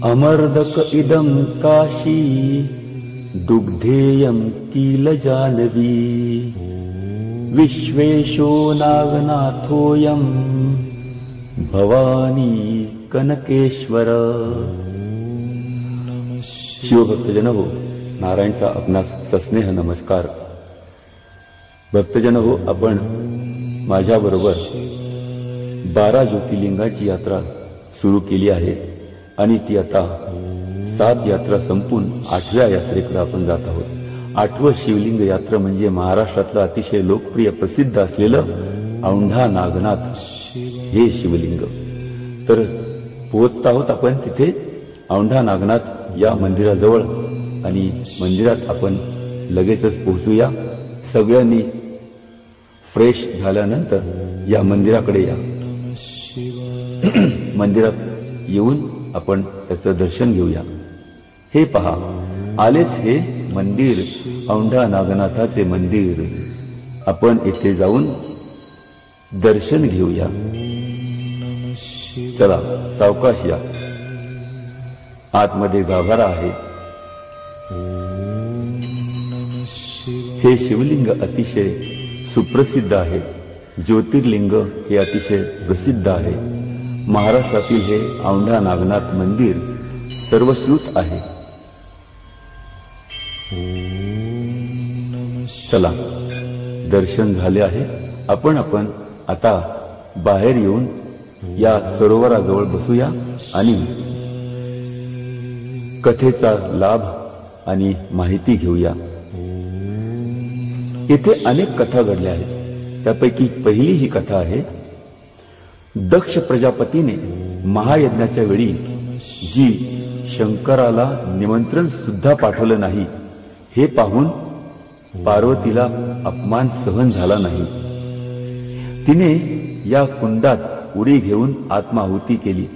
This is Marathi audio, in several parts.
अमर्दक इदं काशी दुग्धेयं किल जानवी विश्वेशो नागनाथोऽयं भवानी कनकेश्वर. शिवभक्तजन हो, नारायणचा आपणास सस्नेह नमस्कार. भक्तजन हो, आपण माझ्याबरोबर 12 ज्योतिर्लिंगाची यात्रा सुरू केली आहे आणि ती आता 7 यात्रा संपून 8व्या यात्रेकडे आपण जात आहोत. 8वं शिवलिंग यात्रा म्हणजे महाराष्ट्रातलं अतिशय लोकप्रिय प्रसिद्ध असलेलं औंढा नागनाथ हे शिवलिंग. तर पोहोचत आहोत आपण तिथे औंढा नागनाथ या मंदिराजवळ आणि मंदिरात आपण लगेचच पोहोचूया. सगळ्यांनी फ्रेश झाल्यानंतर या मंदिराकडे या. मंदिरात येऊन आपण त्याचं दर्शन घेऊया. हे पहा, आलेच हे मंदिर, औंढा नागनाथाचे मंदिर. आपण येथे जाऊन दर्शन घेऊया. चला, सावकाश या. आतमध्ये गाभारा आहे. हे शिवलिंग अतिशय सुप्रसिद्ध आहे. ज्योतिर्लिंग हे अतिशय प्रसिद्ध आहे. महाराष्ट्रातील हे औंढा नागनाथ मंदिर सर्वश्रुत आहे. चला, दर्शन झाले आहे. आपण आता बाहेर येऊन या सरोवराजवळ बसूया आणि कथेचा लाभ आणि माहिती घेऊया. येथे अनेक कथा घडल्या आहेत. त्यापैकी पहिली ही कथा आहे, दक्ष प्रजापतीने महायज्ञाच्या वेळी जी शंकराला निमंत्रण सुद्धा पाठवलं नाही, हे पाहून पार्वतीला अपमान सहन झाला नाही. तिने या कुंडात उडी घेऊन आत्माहुती केली.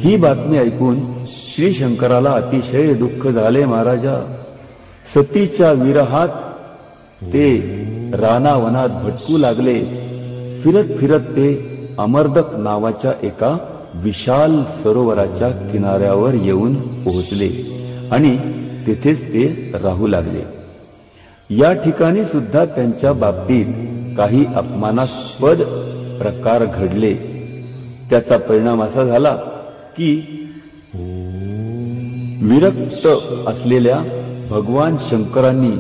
ही बातमी ऐकून श्री शंकराला अतिशय दुःख झाले. महाराजा, सतीच्या विरहात ते रानावनात भटकू लागले. फिरत फिरत ते अमर्दक नावाच्या एका विशाल सरोवराच्या किनाऱ्यावर येऊन पोहोचले आणि तिथेच ते राहू लागले. या ठिकाणी सुद्धा त्यांच्या बाबतीत काही अपमानास्पद प्रकार घडले. त्याचा परिणाम असा झाला की विरक्त असलेल्या भगवान शंकरांनी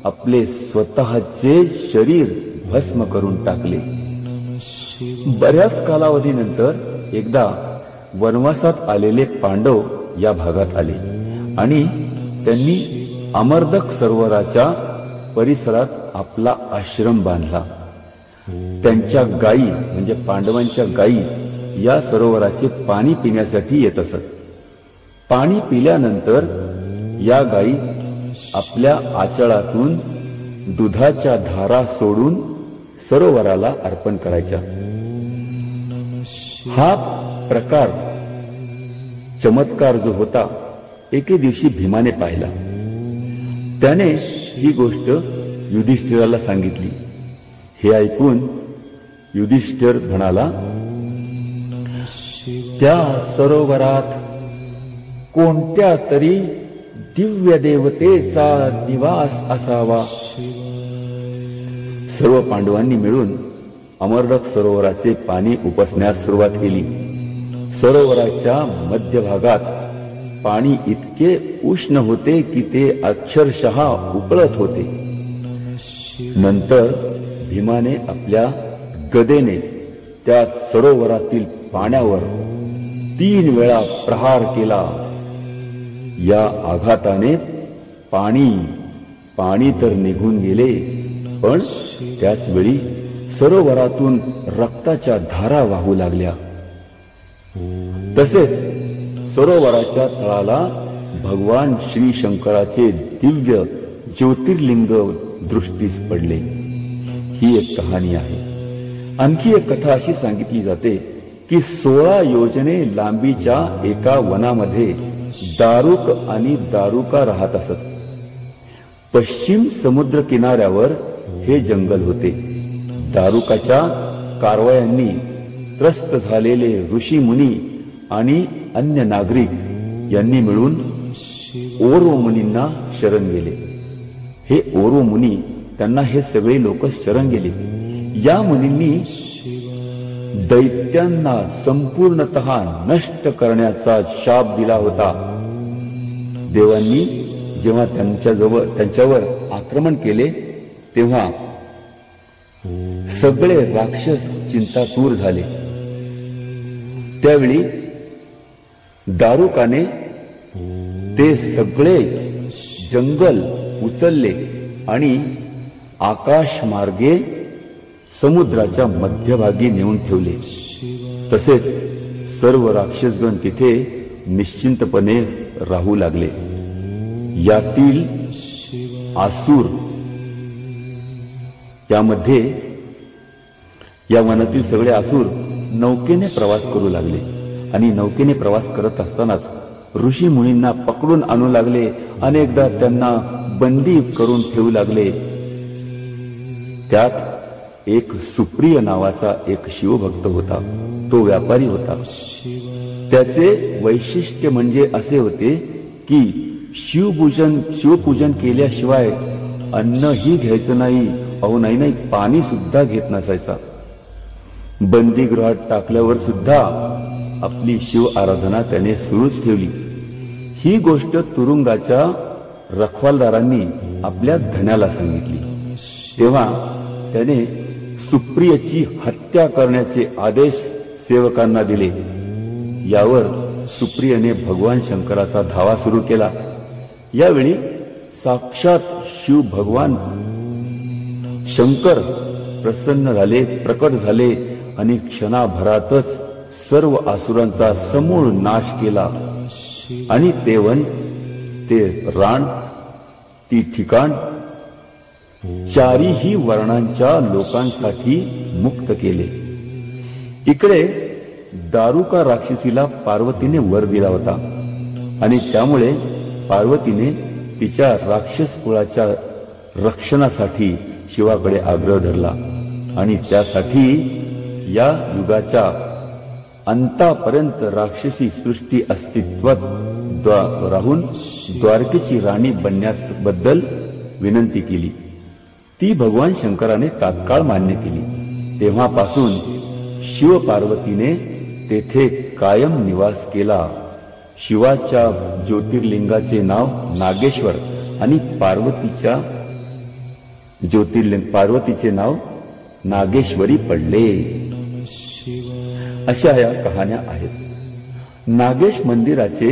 आपले स्वतःचे शरीर भस्म करून टाकले. बऱ्याच कालावधीनंतर एकदा वनवासात आलेले पांडव या भागात आले आणि त्यांनी अमर्दक सरोवराच्या परिसरात आपला आश्रम बांधला. त्यांच्या गायी म्हणजे पांडवांच्या गायी या सरोवराचे पाणी पिण्यासाठी येत असत. पाणी पिल्यानंतर या गायी आपल्या आचळातून दुधाच्या धारा सोडून सरोवराला अर्पण करायच्या. हा प्रकार, चमत्कार जो होता, एके दिवशी भीमाने पाहिला. त्याने ही गोष्ट युधिष्ठिराला सांगितली. हे ऐकून युधिष्ठिर म्हणाला, त्या सरोवरात कोणत्या तरी दिव्य देवतेचा निवास असावा. सर्व पांडवांनी मिळून अमर्दक सरोवराचे पाणी उपसण्यास सुरुवात केली. सरोवराच्या मध्यभागात पाणी इतके उष्ण होते की ते अक्षरशः उकळत होते. नंतर भीमाने आपल्या गदेने त्या सरोवरातील पाण्यावर 3 वेळा प्रहार केला. या आघाताने पाणी तर निघून गेले, पण त्याच वेळी सरोवरातून रक्ताच्या धारा वाहू लागल्या. तसेच सरोवराच्या तळाला भगवान श्री शंकराचे दिव्य ज्योतिर्लिंग दृष्टीस पडले. ही एक कहाणी आहे. आणखी एक कथा अशी सांगितली जाते की 16 योजने लांबीच्या एका वनामध्ये दारुक आणि दारुका राहत असत. पश्चिम समुद्र किनाऱ्यावर हे जंगल होते. दारुकाच्या कारवायांनी त्रस्त झालेले ऋषी मुनी आणि अन्य नागरिक यांनी मिळून ओरो मुनींना शरण गेले. हे ओरो मुनी, त्यांना हे सगळे लोक शरण गेले. या मुनींनी दैत्यांना संपूर्णतः नष्ट करण्याचा शाप दिला होता. देवांनी जेव्हा त्यांच्यावर आक्रमण केले तेव्हा सगळे राक्षस चिंतातूर झाले. त्यावेळी दारुकाने ते सगळे जंगल उचलले आणि आकाश मार्गे समुद्राच्या मध्यभागी नेऊन ठेवले. तसेच सर्व राक्षसगण तिथे निश्चिंतपणे राहू लागले. यातील आसुर, यामध्ये या वनातील सगळे आसुर नौकेने प्रवास करू लागले आणि नौकेने प्रवास करत असतानाच ऋषी मुनींना पकडून आणू लागले. अनेकदा त्यांना बंदी करून ठेवू लागले. त्यात एक सुप्रिय नावाचा एक शिवभक्त होता. तो व्यापारी होता. त्याचे वैशिष्ट्य म्हणजे असे होते की शिवपूजन केल्याशिवाय अन्नही घ्यायचं नाही. अहो नाही, पाणी सुद्धा घेत नसायचा. बंदीगृहात टाकल्यावर सुद्धा आपली शिव आराधना त्याने सुरूच ठेवली. ही गोष्ट तुरुंगाच्या रखवालदारांनी आपल्या धन्याला सांगितली. तेव्हा त्याने सुप्रियची हत्या करण्याचे आदेश सेवकांना दिले. यावर सुप्रियने भगवान शंकराचा धावा सुरू केला. यावेळी साक्षात शिव भगवान शंकर प्रसन्न झाले, प्रकट झाले आणि क्षणाभरातच सर्व आसुरांचा समूळ नाश केला आणि ते वन, ते रान, ती ठिकाण चारीही वर्णांच्या लोकांसाठी मुक्त केले. इकडे दारुका राक्षसीला पार्वतीने वर दिला होता आणि त्यामुळे पार्वतीने तिच्या राक्षस कुळाच्या रक्षणासाठी शिवाकडे आग्रह धरला आणि त्यासाठी या युगाच्या अंतापर्यंत राक्षसी सृष्टी अस्तित्वात राहून द्वारकेची राणी बनण्याबद्दल विनंती केली. ती भगवान शंकराने तात्काळ मान्य केली. तेव्हापासून शिव पार्वतीने तेथे कायम निवास केला. शिवाच्या ज्योतिर्लिंगाचे नाव नागेश्वर आणि पार्वतीचे नाव नागेश्वरी पडले. अशा या कहाण्या आहेत. नागेश मंदिराचे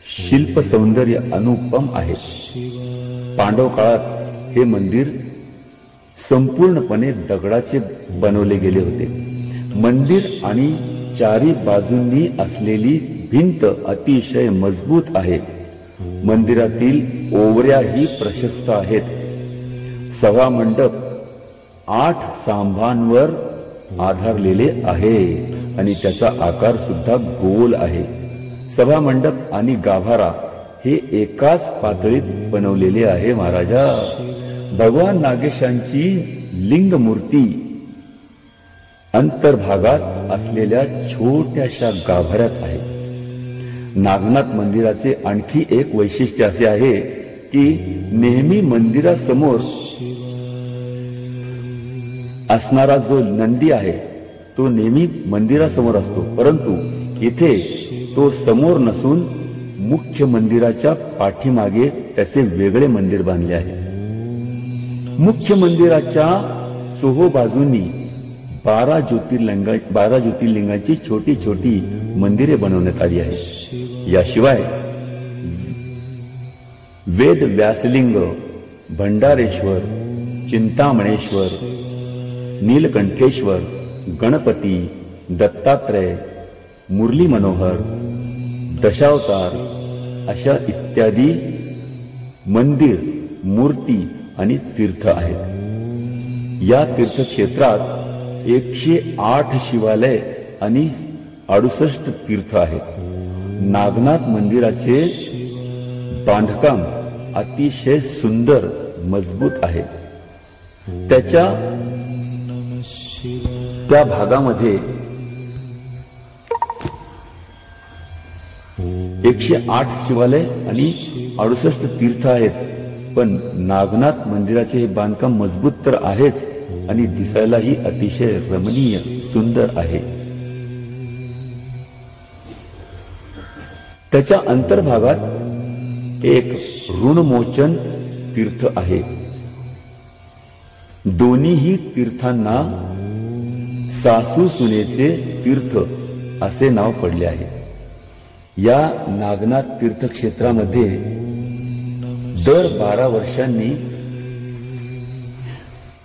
शिल्प सौंदर्य अनुपम आहे. पांडव काळात हे मंदिर संपूर्णपणे दगडाचे बनवले गेले होते. मंदिर आणि चारी बाजूंनी असलेली भिंत अतिशय मजबूत आहे. मंदिरातील ओवऱ्याही प्रशस्त आहेत. सभामंडप 8 स्तंभांवर आधारलेले आहे आणि त्याचा आकार सुद्धा गोल आहे. सभामंडप आणि गाभारा हे एकाच पातळीत बनवलेले आहे. महाराजा, भगवान नागेशांची लिंग मूर्ती अंतर्भागात असलेल्या छोट्याशा गाभाऱ्यात आहे. नागनाथ मंदिराचे आणखी एक वैशिष्ट्य असे आहे की नेहमी मंदिरासमोर असणारा जो नंदी आहे तो नेहमी मंदिरासमोर असतो, परंतु इथे तो समोर नसून मुख्य मंदिराच्या पाठीमागे त्याचे वेगळे मंदिर बांधले आहे. मुख्य मंदिराच्या चोहो बाजूंनी 12 ज्योतिर्लिंगांची छोटी छोटी मंदिरे बनवण्यात आली आहेत. याशिवाय वेद व्यासलिंग, भंडारेश्वर, चिंतामणेश्वर, नीलकंठेश्वर, गणपती, दत्तात्रय, मुरली मनोहर, दशावतार अशा इत्यादी मंदिर, मूर्ती आणि तीर्थ आहेत. या तीर्थक्षेत्रात 108 शिवालय आणि 68 तीर्थ आहेत. नागनाथ मंदिराचे बांधकाम अतिशय सुंदर मजबूत आहे. त्याच्या त्या भागामध्ये 108 शिवालय आणि 68 तीर्थ आहेत. पण नागनाथ मंदिराचे हे बांधकाम मजबूत तर आहेच आणि दिसायलाही अतिशय रमणीय सुंदर आहे. त्याच्या अंतर्भागात एक ऋणमोचन तीर्थ आहे. दोन्हीही तीर्थांना सासू सुनेचे तीर्थ असे नाव पडले आहे. या नागनाथ तीर्थक्षेत्रामध्ये दर 12 वर्षांनी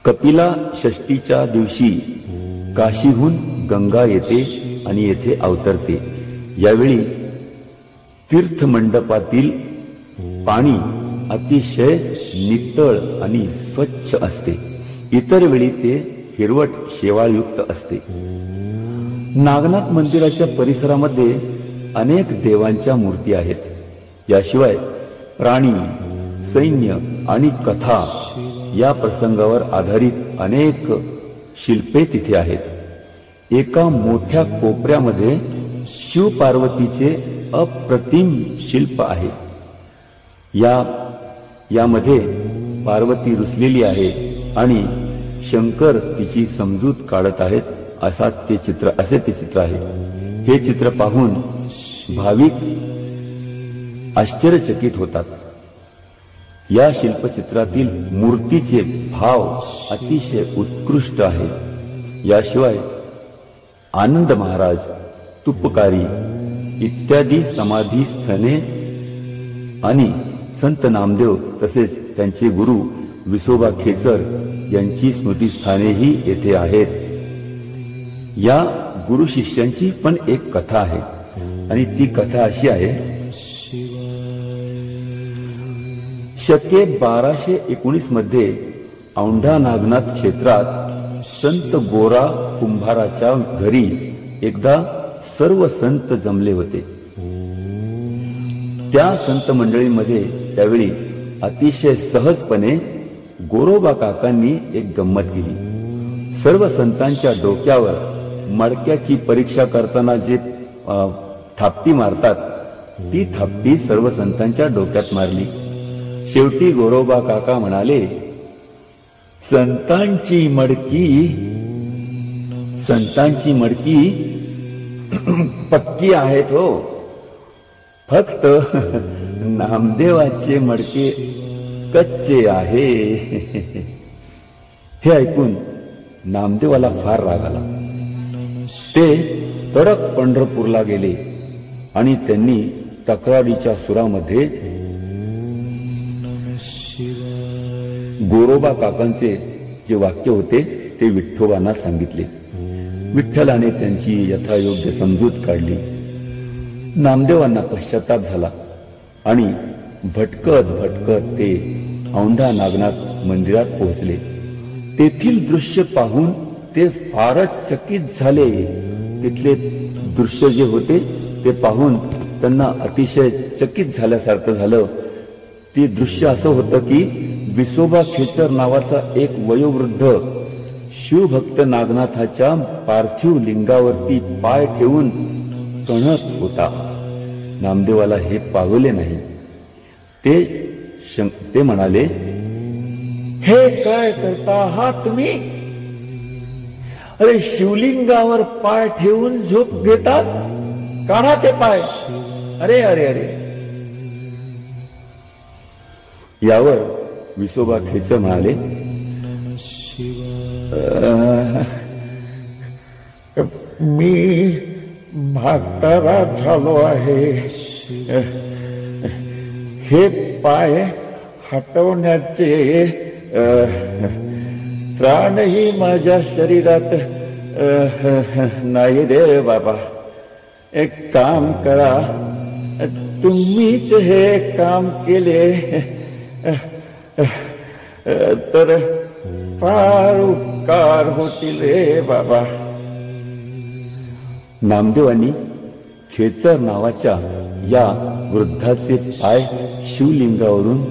कपिला षष्टीच्या दिवशी काशीहून गंगा येते आणि येथे अवतरते. यावेळी तीर्थमंडपातील पाणी अतिशय नितळ आणि स्वच्छ असते. इतर वेळी ते हिरवट शेवाळयुक्त असते. नागनाथ मंदिराच्या परिसरामध्ये अनेक देवांच्या मूर्ती आहेत. याशिवाय प्राणी, सैन्य आणि कथा या प्रसंगावर आधारित अनेक शिल्पे तिथे आहेत. एका मोठ्या कोपऱ्यामध्ये शिव पार्वतीचे अप्रतिम शिल्प आहे. यामध्ये पार्वती रुसलेली आहे आणि शंकर तिची समजूत काढत आहेत असे ते चित्र आहे. हे चित्र पाहून भाविक आश्चर्यचकित होतात. या शिल्पचित्रातील मूर्तीचे भाव अतिशय उत्कृष्ट आहे. याशिवाय आनंद महाराज, तुपकारी इत्यादी समाधी स्थने आणि संत नामदेव तसेच त्यांचे गुरु विसोबा खेचर यांची स्मृतीस्थानेही येथे आहेत. या गुरु शिष्यांची पण एक कथा आहे आणि ती कथा अशी आहे. शके 1219 मध्ये औंढा नागनाथ क्षेत्रात संत गोरा कुंभाराच्या घरी एकदा सर्व संत जमले होते. त्या संत मंडळीमध्ये त्यावेळी अतिशय सहजपणे गोरोबा काकांनी एक गंमत केली. सर्व संतांच्या डोक्यावर मडक्याची परीक्षा करताना जे थापटी मारतात ती थापटी सर्व संतांच्या डोक्यात मारली. शेवटी गोरोबा काका म्हणाले, संतांची मडकी पक्की आहेत हो, फक्त नामदेवाचे मडके कच्चे आहे. हे ऐकून नामदेवाला फार राग आला. ते तडक पंढरपूरला गेले आणि त्यांनी तक्रारीच्या सुरामध्ये गोरोबा काकांचे जे वाक्य होते ते विठ्ठोबांना सांगितले. विठ्ठलाने त्यांची यथायोग्य समजूत काढली. नामदेवांना पश्चाताप झाला आणि भटकत ते औंढा नागनाथ मंदिरात पोहोचले. तेथील दृश्य पाहून ते फारच चकित झाले. तिथले दृश्य जे होते ते पाहून त्यांना अतिशय चकित झाल्यासारखं झालं. ते दृश्य असं होतं की विसोबा खेचर नावाचा एक वयोवृद्ध शिवभक्त नागनाथाच्या पार्थिव लिंगावरती पाय ठेवून कणत होता. नामदेवाला हे पावले नाही. ते म्हणाले, हे काय करता आहात तुम्ही? अरे शिवलिंगावर पाय ठेवून झोप घेतात, काढा ते पाय. अरे अरे अरे. यावर विसोबा खेचर म्हणाले, मी म्हातारा झालो आहे. हे पाय हटवण्याचे त्राणही माझ्या शरीरात नाही रे बाबा. एक काम करा, तुम्हीच हे काम केले तर फार उपकार होतील रे बाबा. नामदेवांनी खेचर नावाच्या या वृद्धाचे पाय शिवलिंगावरून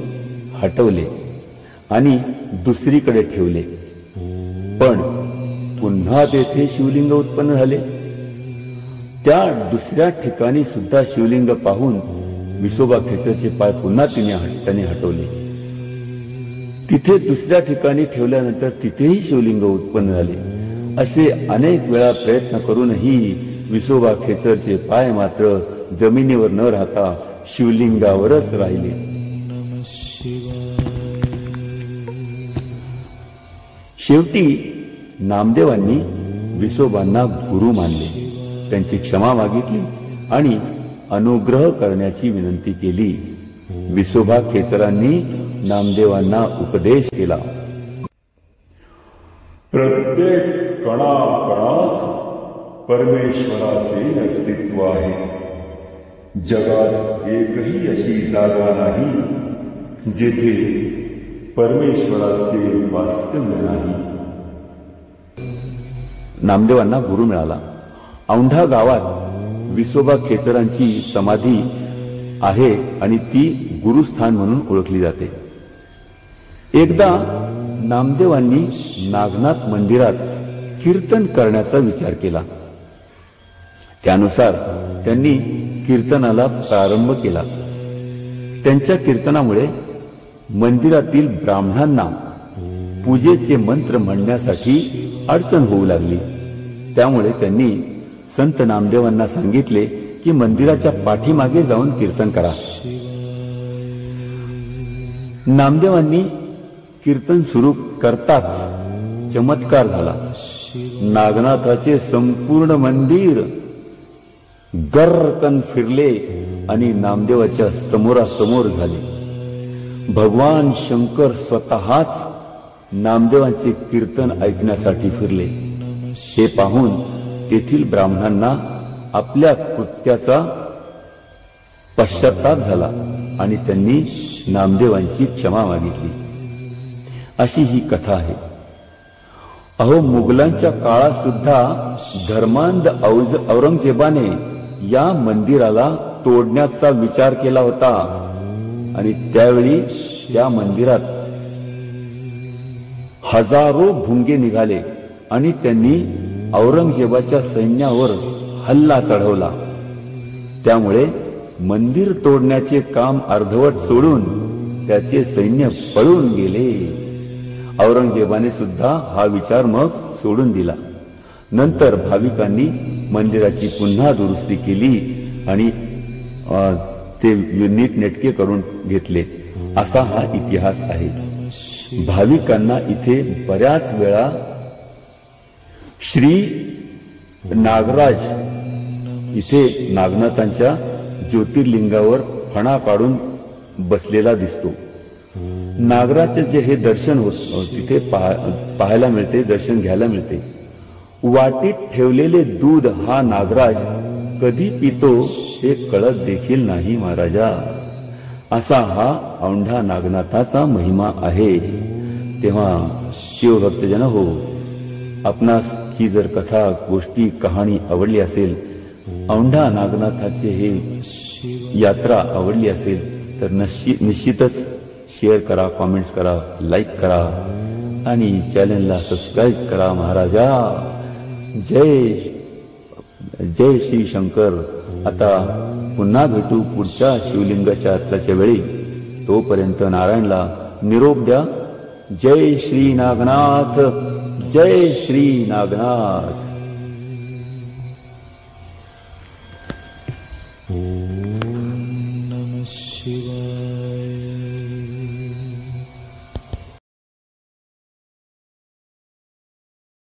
हटवले आणि दुसरीकडे ठेवले, पण पुन्हा तेथे शिवलिंग उत्पन्न झाले. त्या दुसऱ्या ठिकाणी सुद्धा शिवलिंग पाहून विसोबा खेचरचे पाय पुन्हा त्याने हटवले. तिथे दुसऱ्या ठिकाणी ठेवल्यानंतर तिथेही शिवलिंग उत्पन्न झाले. असे अनेक वेळा प्रयत्न करूनही विसोबा खेचरचे पाय मात्र जमिनीवर न राहता शिवलिंगावरच राहिले. शेवटी नामदेवांनी विसोबांना गुरु मानले, त्यांची क्षमा मागितली आणि अनुग्रह करण्याची विनंती केली. विसोबा खेचरांनी नामदेवांना उपदेश केला. प्रत्येक कणाकणात परमेश्वराचे अस्तित्व आहे. जगात एकही अशी जागा नाही जेथे परमेश्वराचे वास्तव्य नाही. नामदेवांना गुरु मिळाला. औंढा गावात विसोबा खेचरांची समाधी आहे आणि ती गुरुस्थान म्हणून ओळखली जाते. एकदा नामदेवांनी नागनाथ मंदिरात कीर्तन करण्याचा विचार केला. त्यानुसार त्यांनी कीर्तनाला प्रारंभ केला. त्यांच्या कीर्तनामुळे मंदिरातील ब्राह्मणांना पूजेचे मंत्र म्हणण्यासाठी अडचण होऊ लागली. त्यामुळे त्यांनी संत नामदेवांना सांगितले की मंदिराच्या पाठीमागे जाऊन कीर्तन करा. नामदेवांनी कीर्तन सुरू करताच चमत्कार झाला. नागनाथाचे संपूर्ण मंदिर गर्रकन फिरले आणि नामदेवाच्या समोरासमोर झाले. भगवान शंकर स्वतःच नामदेवांचे कीर्तन ऐकण्यासाठी फिरले. हे पाहून तेथील ब्राह्मणांना आपल्या कृत्याचा पश्चाताप झाला आणि त्यांनी नामदेवांची क्षमा मागितली. अशी ही कथा आहे. अहो, मुघलांच्या काळात सुद्धा धर्मांध औरंगजेबाने या मंदिराला तोडण्याचा विचार केला होता आणि त्यावेळी त्या मंदिरात हजारो भुंगे निघाले आणि त्यांनी औरंगजेबाच्या सैन्यावर हल्ला चढवला. त्यामुळे मंदिर तोडण्याचे काम अर्धवट सोडून त्याचे सैन्य पळून गेले. औरंगजेबाने सुद्धा हा विचार मग सोडून दिला. नंतर भाविकांनी मंदिराची पुन्हा दुरुस्ती केली आणि ते नीटनेटके करून घेतले. असा हा इतिहास आहे. भाविकांना इथे बऱ्याच वेळा श्री नागराज इथे नागनाथांच्या ज्योतिर्लिंगावर फणा काढून बसलेला दिसतो. नागराजचे हे दर्शन तिथे पाहायला मिळते, दर्शन घ्यायला मिळते. वाटीत ठेवलेले दूध हा नागराज कधी पितो हे कळत देखील नाही महाराजा. असा हा औंढा नागनाथाचा महिमा आहे. तेव्हा शिवभक्तजन हो, आपणास ही जर कथा, गोष्टी, कहाणी आवडली असेल, औंढा नागनाथाचे हे यात्रा आवडली असेल तर निश्चितच शेअर करा, कॉमेंट्स करा, लाईक करा आणि चॅनलला सबस्क्राईब करा महाराजा. जय श्री शंकर. आता पुन्हा भेटू पुढच्या शिवलिंगाच्या यात्रेच्या वेळी. तोपर्यंत नारायणला निरोप द्या. जय श्री नागनाथ, जय श्री नागनाथ.